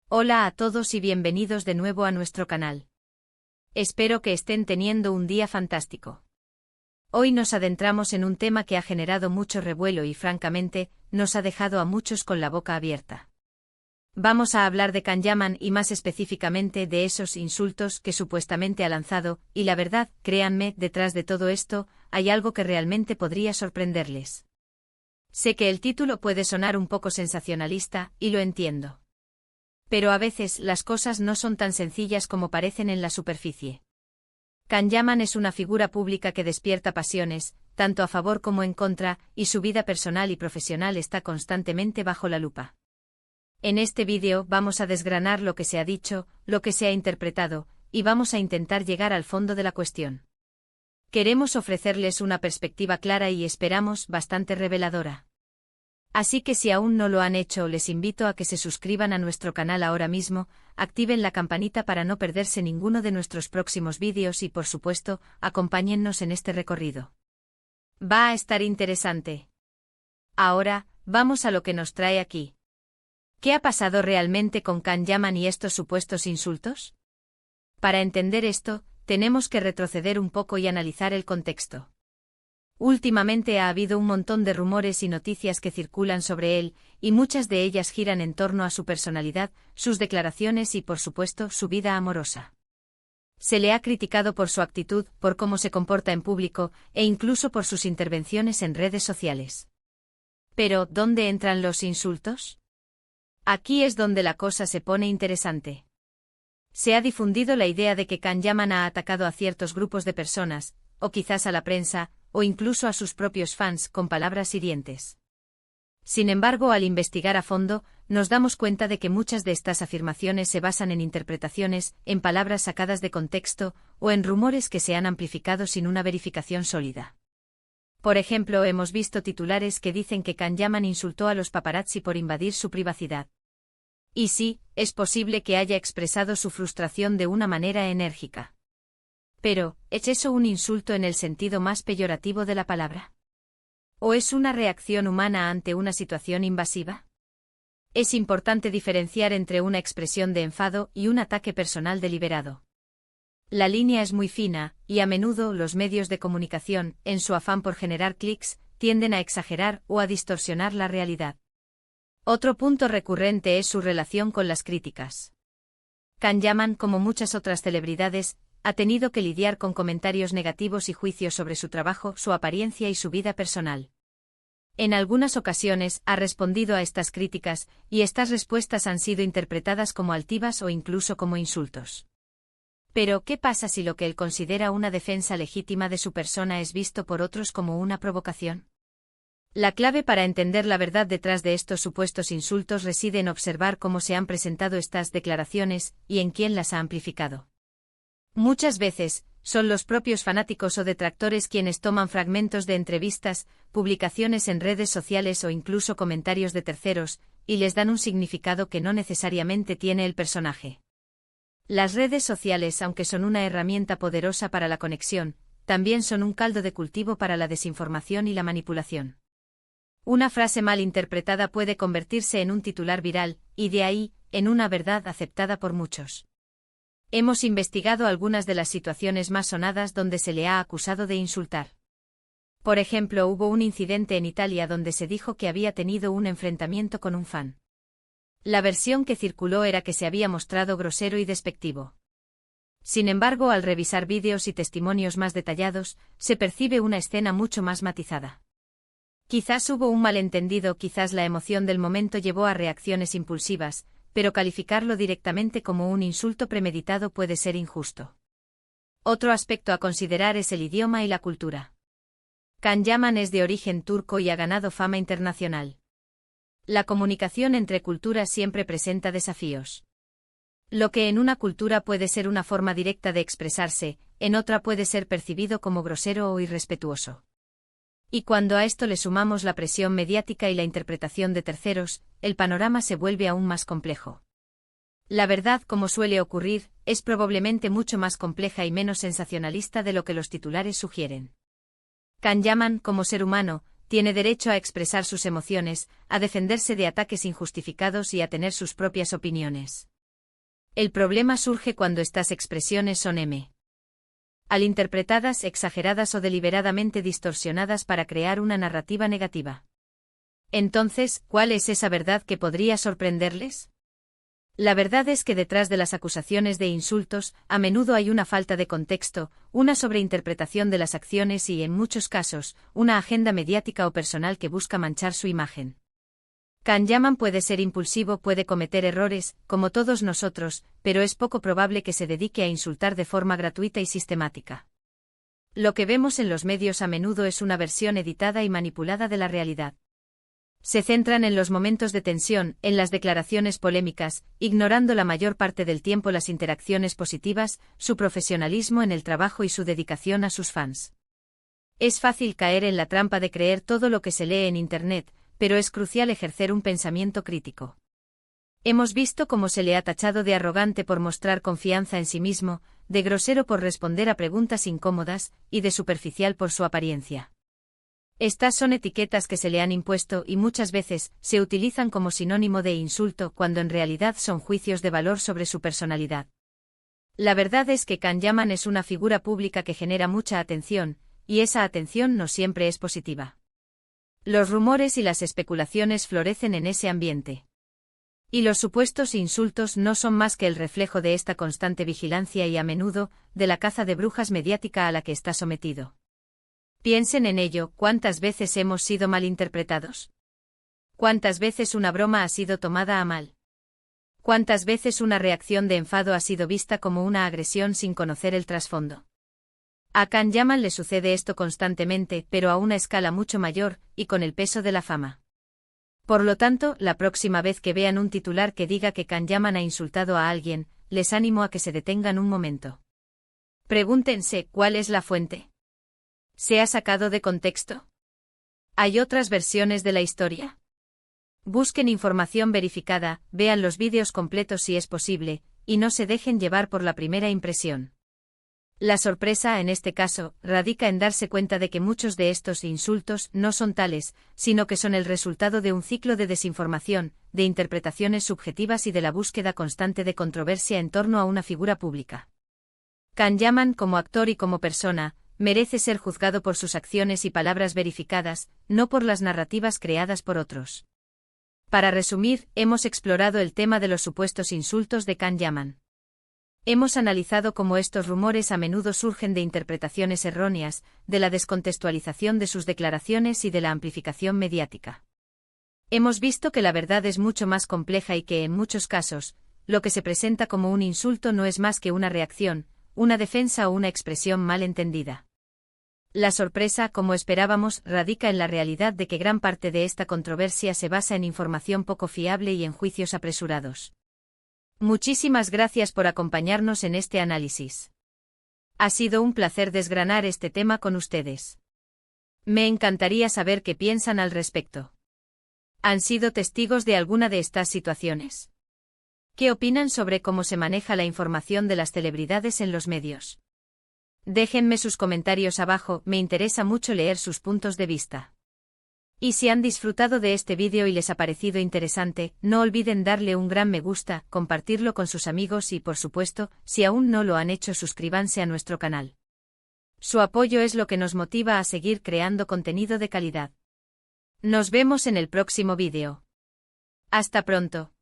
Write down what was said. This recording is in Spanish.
Hola a todos y bienvenidos de nuevo a nuestro canal. Espero que estén teniendo un día fantástico. Hoy nos adentramos en un tema que ha generado mucho revuelo y francamente, nos ha dejado a muchos con la boca abierta. Vamos a hablar de Can Yaman y más específicamente de esos insultos que supuestamente ha lanzado, y la verdad, créanme, detrás de todo esto, hay algo que realmente podría sorprenderles. Sé que el título puede sonar un poco sensacionalista, y lo entiendo. Pero a veces las cosas no son tan sencillas como parecen en la superficie. Can Yaman es una figura pública que despierta pasiones, tanto a favor como en contra, y su vida personal y profesional está constantemente bajo la lupa. En este vídeo vamos a desgranar lo que se ha dicho, lo que se ha interpretado, y vamos a intentar llegar al fondo de la cuestión. Queremos ofrecerles una perspectiva clara y esperamos bastante reveladora. Así que si aún no lo han hecho, les invito a que se suscriban a nuestro canal ahora mismo, activen la campanita para no perderse ninguno de nuestros próximos vídeos y por supuesto, acompáñennos en este recorrido. Va a estar interesante. Ahora, vamos a lo que nos trae aquí. ¿Qué ha pasado realmente con Can Yaman y estos supuestos insultos? Para entender esto, tenemos que retroceder un poco y analizar el contexto. Últimamente ha habido un montón de rumores y noticias que circulan sobre él, y muchas de ellas giran en torno a su personalidad, sus declaraciones y, por supuesto, su vida amorosa. Se le ha criticado por su actitud, por cómo se comporta en público, e incluso por sus intervenciones en redes sociales. Pero, ¿dónde entran los insultos? Aquí es donde la cosa se pone interesante. Se ha difundido la idea de que Can Yaman ha atacado a ciertos grupos de personas, o quizás a la prensa, o incluso a sus propios fans con palabras hirientes. Sin embargo, al investigar a fondo, nos damos cuenta de que muchas de estas afirmaciones se basan en interpretaciones, en palabras sacadas de contexto, o en rumores que se han amplificado sin una verificación sólida. Por ejemplo, hemos visto titulares que dicen que Can Yaman insultó a los paparazzi por invadir su privacidad. Y sí, es posible que haya expresado su frustración de una manera enérgica. Pero, ¿es eso un insulto en el sentido más peyorativo de la palabra? ¿O es una reacción humana ante una situación invasiva? Es importante diferenciar entre una expresión de enfado y un ataque personal deliberado. La línea es muy fina, y a menudo los medios de comunicación, en su afán por generar clics, tienden a exagerar o a distorsionar la realidad. Otro punto recurrente es su relación con las críticas. Can Yaman, como muchas otras celebridades, ha tenido que lidiar con comentarios negativos y juicios sobre su trabajo, su apariencia y su vida personal. En algunas ocasiones ha respondido a estas críticas, y estas respuestas han sido interpretadas como altivas o incluso como insultos. Pero, ¿qué pasa si lo que él considera una defensa legítima de su persona es visto por otros como una provocación? La clave para entender la verdad detrás de estos supuestos insultos reside en observar cómo se han presentado estas declaraciones, y en quién las ha amplificado. Muchas veces, son los propios fanáticos o detractores quienes toman fragmentos de entrevistas, publicaciones en redes sociales o incluso comentarios de terceros, y les dan un significado que no necesariamente tiene el personaje. Las redes sociales, aunque son una herramienta poderosa para la conexión, también son un caldo de cultivo para la desinformación y la manipulación. Una frase mal interpretada puede convertirse en un titular viral, y de ahí, en una verdad aceptada por muchos. Hemos investigado algunas de las situaciones más sonadas donde se le ha acusado de insultar. Por ejemplo, hubo un incidente en Italia donde se dijo que había tenido un enfrentamiento con un fan. La versión que circuló era que se había mostrado grosero y despectivo. Sin embargo, al revisar vídeos y testimonios más detallados, se percibe una escena mucho más matizada. Quizás hubo un malentendido, quizás la emoción del momento llevó a reacciones impulsivas, pero calificarlo directamente como un insulto premeditado puede ser injusto. Otro aspecto a considerar es el idioma y la cultura. Can Yaman es de origen turco y ha ganado fama internacional. La comunicación entre culturas siempre presenta desafíos. Lo que en una cultura puede ser una forma directa de expresarse, en otra puede ser percibido como grosero o irrespetuoso. Y cuando a esto le sumamos la presión mediática y la interpretación de terceros, el panorama se vuelve aún más complejo. La verdad, como suele ocurrir, es probablemente mucho más compleja y menos sensacionalista de lo que los titulares sugieren. Can Yaman, como ser humano, tiene derecho a expresar sus emociones, a defenderse de ataques injustificados y a tener sus propias opiniones. El problema surge cuando estas expresiones son mal interpretadas, exageradas o deliberadamente distorsionadas para crear una narrativa negativa. Entonces, ¿cuál es esa verdad que podría sorprenderles? La verdad es que detrás de las acusaciones de insultos, a menudo hay una falta de contexto, una sobreinterpretación de las acciones y, en muchos casos, una agenda mediática o personal que busca manchar su imagen. Can Yaman puede ser impulsivo, puede cometer errores, como todos nosotros, pero es poco probable que se dedique a insultar de forma gratuita y sistemática. Lo que vemos en los medios a menudo es una versión editada y manipulada de la realidad. Se centran en los momentos de tensión, en las declaraciones polémicas, ignorando la mayor parte del tiempo las interacciones positivas, su profesionalismo en el trabajo y su dedicación a sus fans. Es fácil caer en la trampa de creer todo lo que se lee en Internet, pero es crucial ejercer un pensamiento crítico. Hemos visto cómo se le ha tachado de arrogante por mostrar confianza en sí mismo, de grosero por responder a preguntas incómodas, y de superficial por su apariencia. Estas son etiquetas que se le han impuesto y muchas veces se utilizan como sinónimo de insulto cuando en realidad son juicios de valor sobre su personalidad. La verdad es que Can Yaman es una figura pública que genera mucha atención, y esa atención no siempre es positiva. Los rumores y las especulaciones florecen en ese ambiente. Y los supuestos insultos no son más que el reflejo de esta constante vigilancia y a menudo, de la caza de brujas mediática a la que está sometido. Piensen en ello, ¿cuántas veces hemos sido malinterpretados? ¿Cuántas veces una broma ha sido tomada a mal? ¿Cuántas veces una reacción de enfado ha sido vista como una agresión sin conocer el trasfondo? A Can Yaman le sucede esto constantemente, pero a una escala mucho mayor, y con el peso de la fama. Por lo tanto, la próxima vez que vean un titular que diga que Can Yaman ha insultado a alguien, les animo a que se detengan un momento. Pregúntense, ¿cuál es la fuente? ¿Se ha sacado de contexto? ¿Hay otras versiones de la historia? Busquen información verificada, vean los vídeos completos si es posible, y no se dejen llevar por la primera impresión. La sorpresa, en este caso, radica en darse cuenta de que muchos de estos insultos no son tales, sino que son el resultado de un ciclo de desinformación, de interpretaciones subjetivas y de la búsqueda constante de controversia en torno a una figura pública. Can Yaman, como actor y como persona, merece ser juzgado por sus acciones y palabras verificadas, no por las narrativas creadas por otros. Para resumir, hemos explorado el tema de los supuestos insultos de Can Yaman. Hemos analizado cómo estos rumores a menudo surgen de interpretaciones erróneas, de la descontextualización de sus declaraciones y de la amplificación mediática. Hemos visto que la verdad es mucho más compleja y que, en muchos casos, lo que se presenta como un insulto no es más que una reacción, una defensa o una expresión mal entendida. La sorpresa, como esperábamos, radica en la realidad de que gran parte de esta controversia se basa en información poco fiable y en juicios apresurados. Muchísimas gracias por acompañarnos en este análisis. Ha sido un placer desgranar este tema con ustedes. Me encantaría saber qué piensan al respecto. ¿Han sido testigos de alguna de estas situaciones? ¿Qué opinan sobre cómo se maneja la información de las celebridades en los medios? Déjenme sus comentarios abajo, me interesa mucho leer sus puntos de vista. Y si han disfrutado de este vídeo y les ha parecido interesante, no olviden darle un gran me gusta, compartirlo con sus amigos y, por supuesto, si aún no lo han hecho, suscríbanse a nuestro canal. Su apoyo es lo que nos motiva a seguir creando contenido de calidad. Nos vemos en el próximo vídeo. Hasta pronto.